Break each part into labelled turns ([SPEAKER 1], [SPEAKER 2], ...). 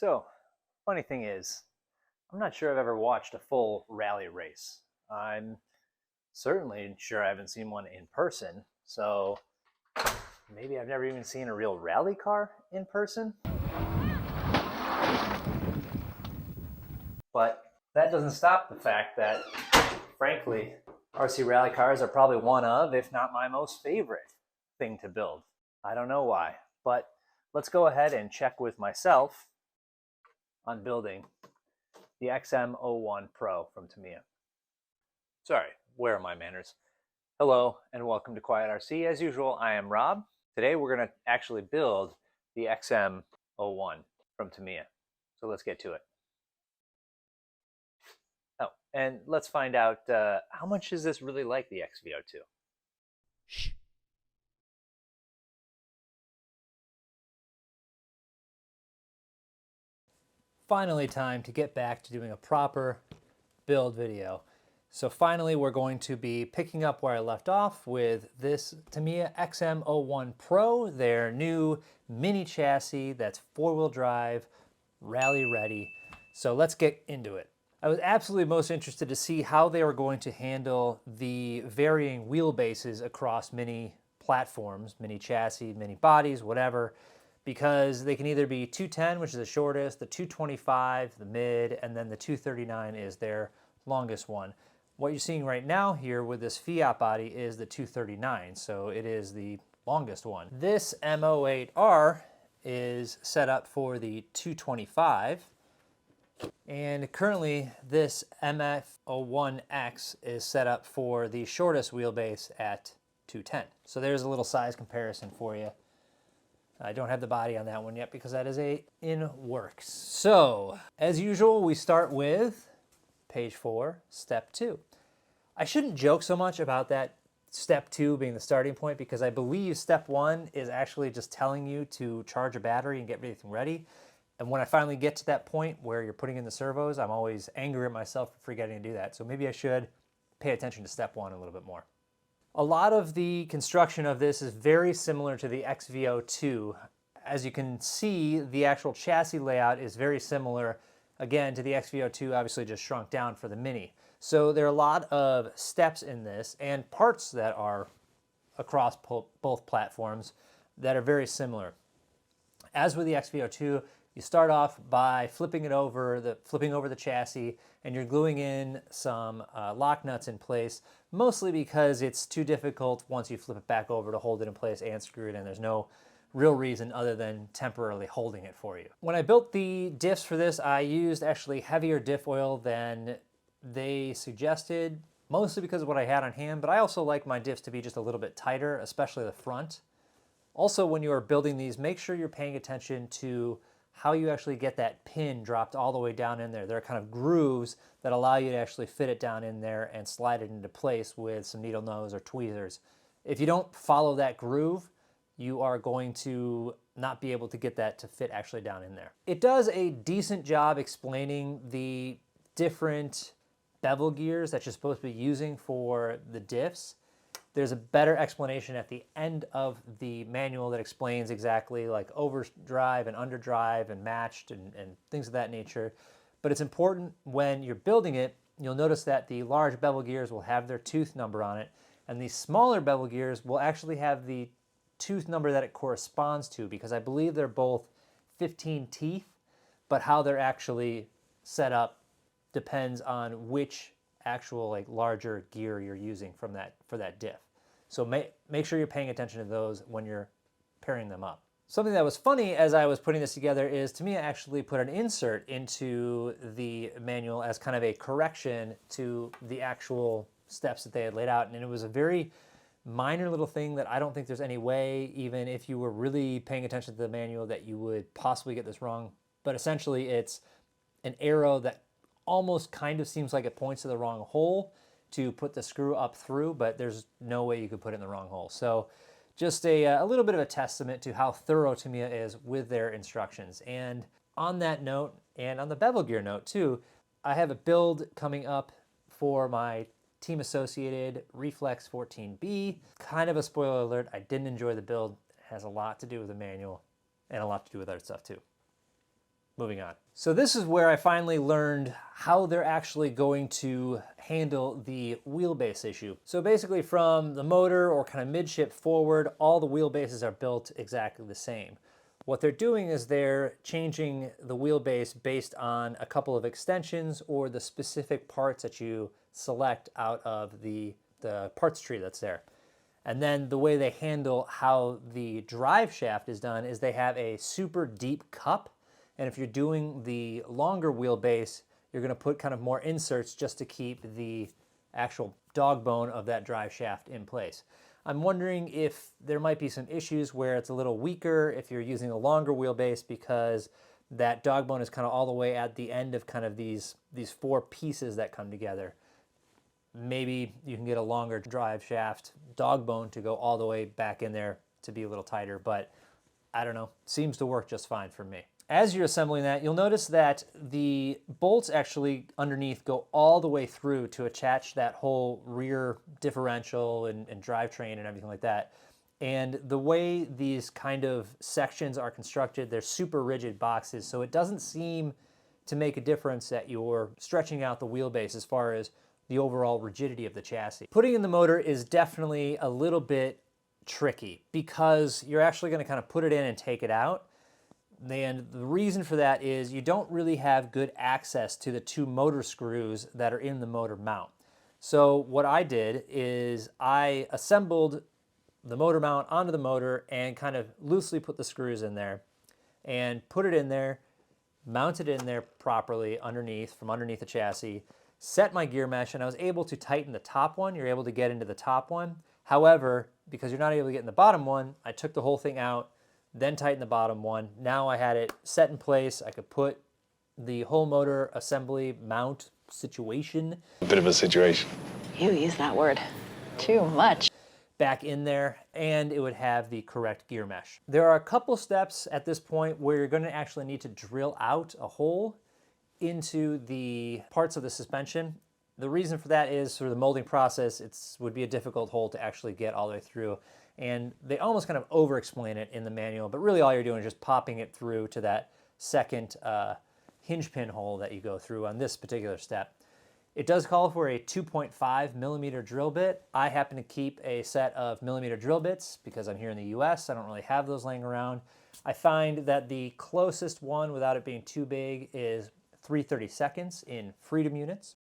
[SPEAKER 1] So, funny thing is, I'm not sure I've ever watched a full rally race. I'm certainly sure I haven't seen one in person. So, maybe I've never even seen a real rally car in person. But that doesn't stop the fact that, frankly, RC rally cars are probably one of, if not my most favorite thing to build. I don't know why, but let's go ahead and check with myself on building the XM-01 Pro from Tamiya. Sorry, where are my manners? Hello and welcome to Quiet RC. As usual, I am Rob. Today we're going to actually build the XM-01 from Tamiya. So let's get to it. Oh, and let's find out how much is this really like the XV02? Shh. Finally, time to get back to doing a proper build video. So finally, we're going to be picking up where I left off with this Tamiya XM-01 Pro, their new mini chassis that's four-wheel drive, rally ready. So let's get into it. I was absolutely most interested to see how they were going to handle the varying wheelbases across mini platforms, mini chassis, mini bodies, whatever, because they can either be 210, which is the shortest, the 225, the mid, and then the 239 is their longest one. What you're seeing right now here with this Fiat body is the 239, so it is the longest one. This M08R is set up for the 225, and currently this MF01X is set up for the shortest wheelbase at 210. So there's a little size comparison for you. I don't have the body on that one yet because that is in works. So, as usual, we start with page 4, step 2. I shouldn't joke so much about that step 2 being the starting point because I believe step 1 is actually just telling you to charge a battery and get everything ready. And when I finally get to that point where you're putting in the servos, I'm always angry at myself for forgetting to do that. So maybe I should pay attention to step 1 a little bit more. A lot of the construction of this is very similar to the XV02. As you can see, the actual chassis layout is very similar, again, to the XV02, obviously just shrunk down for the Mini. So there are a lot of steps in this and parts that are across both platforms that are very similar. As with the XV02, you start off by flipping over the chassis, and you're gluing in some lock nuts in place, mostly because it's too difficult once you flip it back over to hold it in place and screw it in. There's no real reason other than temporarily holding it for you. When I built the diffs for this, I used actually heavier diff oil than they suggested, mostly because of what I had on hand, but I also like my diffs to be just a little bit tighter, especially the front. Also, when you are building these, make sure you're paying attention to how you actually get that pin dropped all the way down in there. There are kind of grooves that allow you to actually fit it down in there and slide it into place with some needle nose or tweezers. If you don't follow that groove, you are going to not be able to get that to fit actually down in there. It does a decent job explaining the different bevel gears that you're supposed to be using for the diffs. There's a better explanation at the end of the manual that explains exactly like overdrive and underdrive and matched and things of that nature. But it's important when you're building it, you'll notice that the large bevel gears will have their tooth number on it, and the smaller bevel gears will actually have the tooth number that it corresponds to, because I believe they're both 15 teeth, but how they're actually set up depends on which actual like larger gear you're using for that diff. So make sure you're paying attention to those when you're pairing them up. Something that was funny as I was putting this together is Tamiya actually put an insert into the manual as kind of a correction to the actual steps that they had laid out, and it was a very minor little thing that I don't think there's any way, even if you were really paying attention to the manual, that you would possibly get this wrong. But essentially it's an arrow that almost kind of seems like it points to the wrong hole to put the screw up through, but there's no way you could put it in the wrong hole. So just a little bit of a testament to how thorough Tamiya is with their instructions. And on that note, and on the bevel gear note too, I have a build coming up for my Team Associated Reflex 14B. Kind of a spoiler alert, I didn't enjoy the build. It has a lot to do with the manual and a lot to do with other stuff too. moving on. So this is where I finally learned how they're actually going to handle the wheelbase issue. So basically from the motor or kind of midship forward, all the wheelbases are built exactly the same. What they're doing is they're changing the wheelbase based on a couple of extensions or the specific parts that you select out of the parts tree that's there. And then the way they handle how the drive shaft is done is they have a super deep cup. And if you're doing the longer wheelbase, you're going to put kind of more inserts just to keep the actual dog bone of that drive shaft in place. I'm wondering if there might be some issues where it's a little weaker if you're using a longer wheelbase because that dog bone is kind of all the way at the end of kind of these four pieces that come together. Maybe you can get a longer drive shaft dog bone to go all the way back in there to be a little tighter, but I don't know, seems to work just fine for me. As you're assembling that, you'll notice that the bolts actually underneath go all the way through to attach that whole rear differential and drivetrain and everything like that. And the way these kind of sections are constructed, they're super rigid boxes, so it doesn't seem to make a difference that you're stretching out the wheelbase as far as the overall rigidity of the chassis. Putting in the motor is definitely a little bit tricky because you're actually going to kind of put it in and take it out. And the reason for that is you don't really have good access to the two motor screws that are in the motor mount. So what I did is I assembled the motor mount onto the motor and kind of loosely put the screws in there and put it in there, mounted it in there properly from underneath the chassis, set my gear mesh, and I was able to tighten the top one. You're able to get into the top one. However, because you're not able to get in the bottom one, I took the whole thing out, then tighten the bottom one. Now I had it set in place. I could put the whole motor assembly mount situation.
[SPEAKER 2] A bit of a situation.
[SPEAKER 3] You use that word too much.
[SPEAKER 1] Back in there, and it would have the correct gear mesh. There are a couple steps at this point where you're going to actually need to drill out a hole into the parts of the suspension. The reason for that is through the molding process, it would be a difficult hole to actually get all the way through. And they almost kind of over-explain it in the manual, but really all you're doing is just popping it through to that second hinge pin hole that you go through on this particular step. It does call for a 2.5 millimeter drill bit. I happen to keep a set of millimeter drill bits because I'm here in the US. I don't really have those laying around. I find that the closest one without it being too big is 3/32 in freedom units.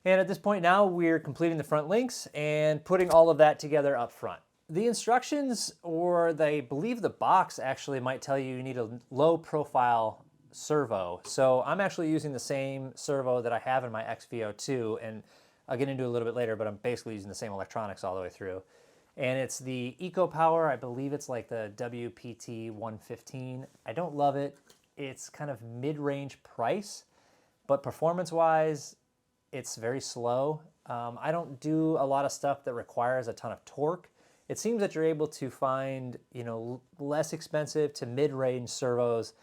[SPEAKER 1] And at this point now, we're completing the front links and putting all of that together up front. The instructions, or they believe the box actually might tell you need a low profile servo. So I'm actually using the same servo that I have in my XV02, and I'll get into it a little bit later, but I'm basically using the same electronics all the way through. And it's the EcoPower, I believe it's like the WPT 115. I don't love it. It's kind of mid-range price, but performance-wise, it's very slow. I don't do a lot of stuff that requires a ton of torque. It seems that you're able to find, less expensive to mid-range servos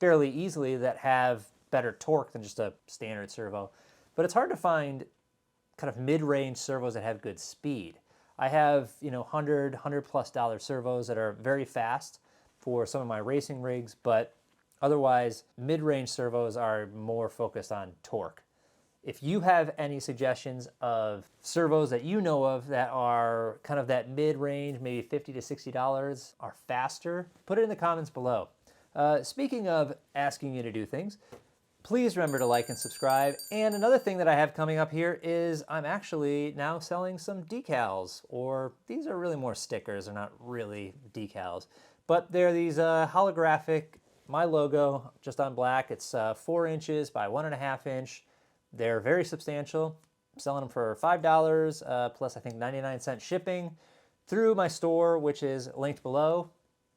[SPEAKER 1] fairly easily that have better torque than just a standard servo. But it's hard to find kind of mid-range servos that have good speed. I have, $100 plus servos that are very fast for some of my racing rigs, but otherwise, mid-range servos are more focused on torque. If you have any suggestions of servos that you know of that are kind of that mid-range, maybe $50 to $60, are faster, put it in the comments below. Speaking of asking you to do things, please remember to like and subscribe. And another thing that I have coming up here is I'm actually now selling some decals, or these are really more stickers, they're not really decals, but they're these holographic, my logo just on black. It's 4 inches by 1.5 inch. They're very substantial. I'm selling them for $5 plus I think 99-cent shipping through my store, which is linked below.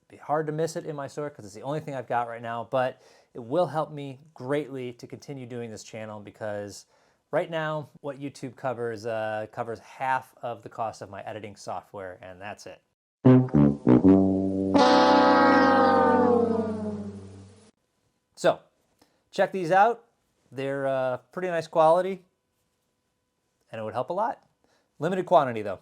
[SPEAKER 1] It'd be hard to miss it in my store because it's the only thing I've got right now, but it will help me greatly to continue doing this channel because right now what YouTube covers covers half of the cost of my editing software, and that's it. So check these out. They're pretty nice quality, and it would help a lot. Limited quantity, though.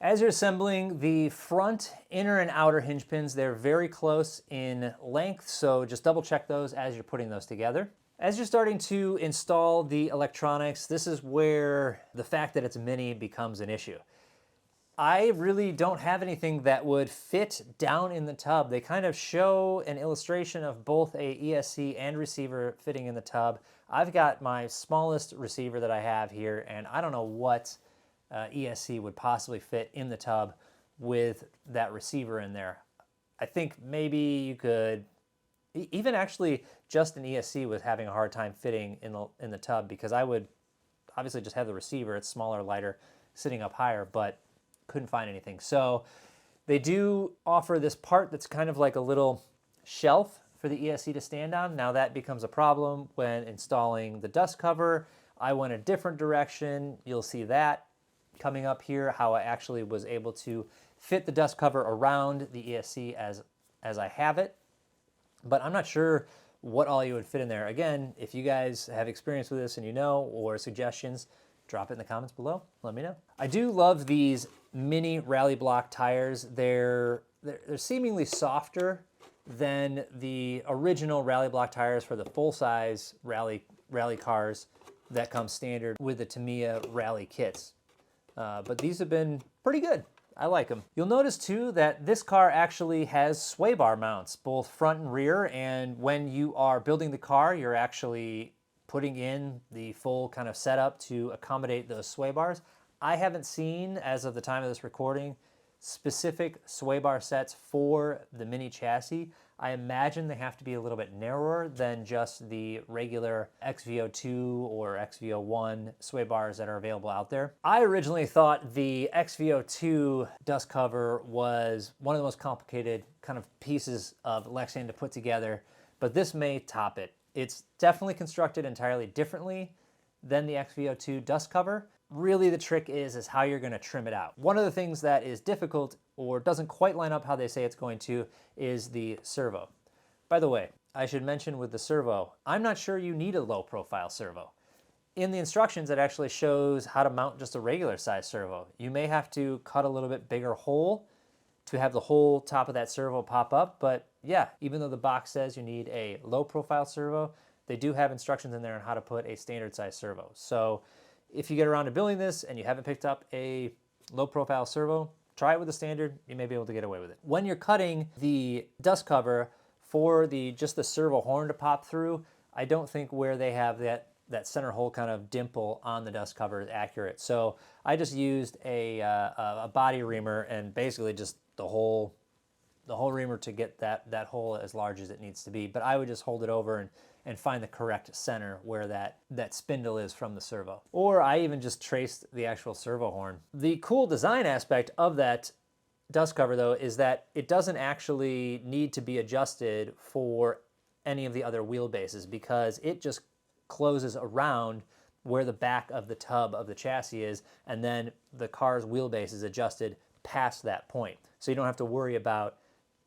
[SPEAKER 1] As you're assembling the front, inner, and outer hinge pins, they're very close in length, so just double check those as you're putting those together. As you're starting to install the electronics, this is where the fact that it's mini becomes an issue. I really don't have anything that would fit down in the tub. They kind of show an illustration of both a ESC and receiver fitting in the tub. I've got my smallest receiver that I have here, and I don't know what ESC would possibly fit in the tub with that receiver in there. I think maybe you could, even actually just an ESC was having a hard time fitting in the tub, because I would obviously just have the receiver, it's smaller, lighter, sitting up higher, but couldn't find anything. So they do offer this part that's kind of like a little shelf for the ESC to stand on. Now that becomes a problem when installing the dust cover. I went a different direction. You'll see that coming up here, how I actually was able to fit the dust cover around the ESC as I have it. But I'm not sure what all you would fit in there. Again, if you guys have experience with this and you know, or suggestions, drop it in the comments below. Let me know. I do love these mini rally block tires. They're seemingly softer than the original rally block tires for the full-size rally cars that come standard with the Tamiya rally kits. But these have been pretty good. I like them. You'll notice too that this car actually has sway bar mounts, both front and rear, and when you are building the car, you're actually putting in the full kind of setup to accommodate those sway bars. I haven't seen, as of the time of this recording, specific sway bar sets for the mini chassis. I imagine they have to be a little bit narrower than just the regular XV02 or XV01 sway bars that are available out there. I originally thought the XV02 dust cover was one of the most complicated kind of pieces of Lexan to put together, but this may top it. It's definitely constructed entirely differently than the XV02 dust cover. Really, the trick is how you're going to trim it out. One of the things that is difficult or doesn't quite line up how they say it's going to is the servo. By the way, I should mention with the servo, I'm not sure you need a low profile servo. In the instructions, it actually shows how to mount just a regular size servo. You may have to cut a little bit bigger hole to have the whole top of that servo pop up, but yeah, even though the box says you need a low profile servo, they do have instructions in there on how to put a standard size servo. So if you get around to building this and you haven't picked up a low profile servo, try it with the standard, you may be able to get away with it. When you're cutting the dust cover for just the servo horn to pop through, I don't think where they have that center hole kind of dimple on the dust cover is accurate. So I just used a body reamer and basically just the whole reamer to get that hole as large as it needs to be. But I would just hold it over and find the correct center where that spindle is from the servo. Or I even just traced the actual servo horn. The cool design aspect of that dust cover though is that it doesn't actually need to be adjusted for any of the other wheelbases, because it just closes around where the back of the tub of the chassis is, and then the car's wheelbase is adjusted past that point. So you don't have to worry about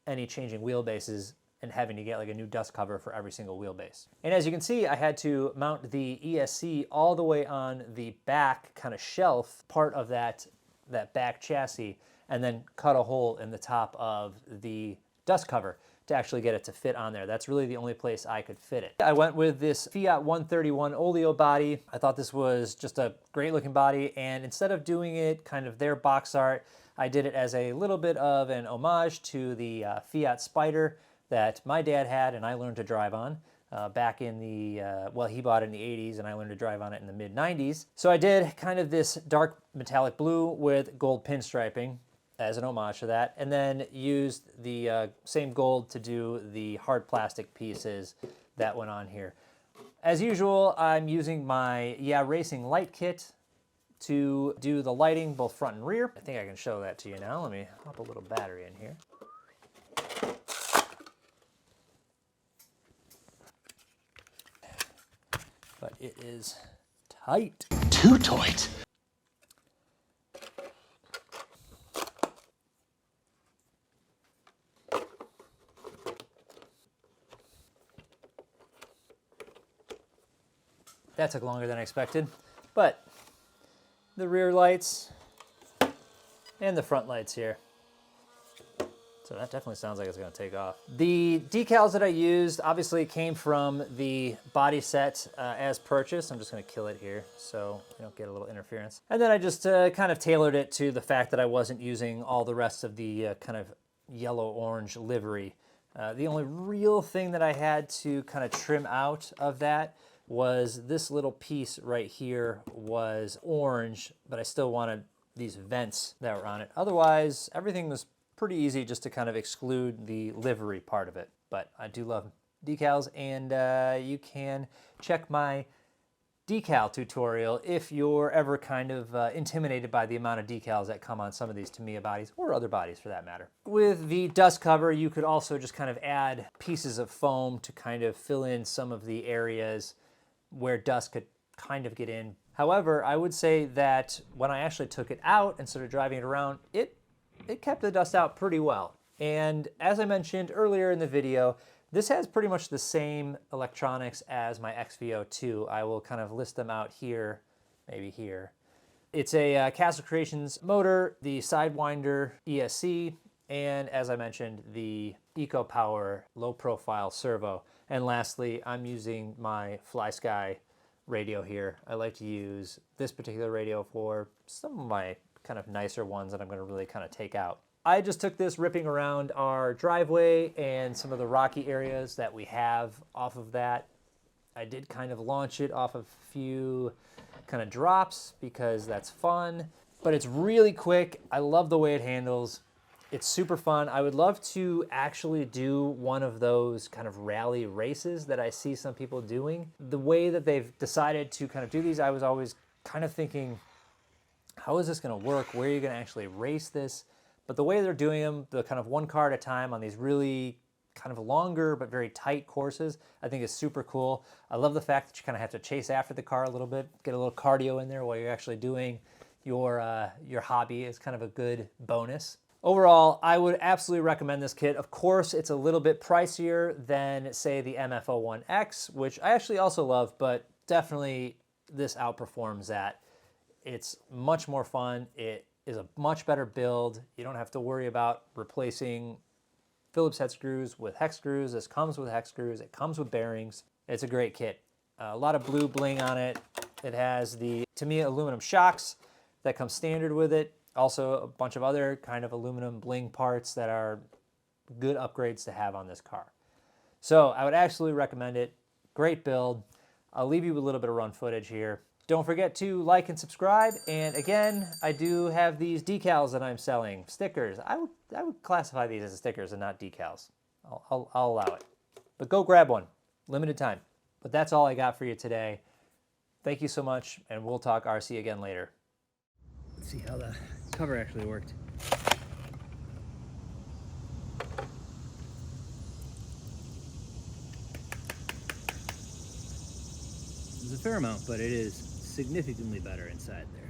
[SPEAKER 1] any changing wheelbases and having to get like a new dust cover for every single wheelbase. And as you can see, I had to mount the ESC all the way on the back kind of shelf part of that back chassis, and then cut a hole in the top of the dust cover to actually get it to fit on there. That's really the only place I could fit it. I went with this Fiat 131 Oleo body. I thought this was just a great looking body, and instead of doing it kind of their box art, I did it as a little bit of an homage to the Fiat Spider that my dad had and I learned to drive on back in the, well, he bought it in the 80s and I learned to drive on it in the mid 90s. So I did kind of this dark metallic blue with gold pinstriping as an homage to that, and then used the same gold to do the hard plastic pieces that went on here. As usual, I'm using my Yeah Racing light kit to do the lighting both front and rear. I think I can show that to you now. Let me hop a little battery in here. But it is tight.
[SPEAKER 2] Too tight.
[SPEAKER 1] That took longer than I expected, but the rear lights And the front lights here. So that definitely sounds like it's going to take off. The decals that I used obviously came from the body set as purchased. I'm just going to kill it here so you don't get a little interference. And then I just kind of tailored it to the fact that I wasn't using all the rest of the kind of yellow-orange livery. The only real thing that I had to kind of trim out of that was this little piece right here was orange, but I still wanted these vents that were on it. Otherwise, everything was pretty easy just to kind of exclude the livery part of it. But I do love decals, and you can check my decal tutorial if you're ever kind of intimidated by the amount of decals that come on some of these Tamiya bodies, or other bodies for that matter. With the dust cover, you could also just kind of add pieces of foam to kind of fill in some of the areas where dust could kind of get in. However, I would say that when I actually took it out and started driving it around, it kept the dust out pretty well. And as I mentioned earlier in the video, this has pretty much the same electronics as my XV-02. I will kind of list them out here, maybe here. It's a Castle Creations motor, the Sidewinder ESC, and as I mentioned, the EcoPower low profile servo. And lastly, I'm using my FlySky radio here. I like to use this particular radio for some of my kind of nicer ones that I'm going to really kind of take out. I just took this ripping around our driveway and some of the rocky areas that we have off of that. I did kind of launch it off of a few kind of drops because that's fun, but it's really quick. I love the way it handles. It's super fun. I would love to actually do one of those kind of rally races that I see some people doing. The way that they've decided to kind of do these, I was always kind of thinking, how is this going to work? Where are you going to actually race this? But the way they're doing them, the kind of one car at a time on these really kind of longer but very tight courses, I think is super cool. I love the fact that you kind of have to chase after the car a little bit, get a little cardio in there while you're actually doing your hobby. Is kind of a good bonus. Overall, I would absolutely recommend this kit. Of course, it's a little bit pricier than, say, the MF-01X, which I actually also love, but definitely this outperforms that. It's much more fun. It is a much better build. You don't have to worry about replacing Phillips head screws with hex screws. This comes with hex screws. It comes with bearings. It's a great kit. A lot of blue bling on it. It has the Tamiya aluminum shocks that come standard with it. Also a bunch of other kind of aluminum bling parts that are good upgrades to have on this car. So I would absolutely recommend it. Great build. I'll leave you with a little bit of run footage here. Don't forget to like and subscribe. And again, I do have these decals that I'm selling, stickers. I would classify these as stickers and not decals. I'll allow it. But go grab one, limited time. But that's all I got for you today. Thank you so much, and we'll talk RC again later. Let's see how the cover actually worked. There's a fair amount, but it is significantly better inside there.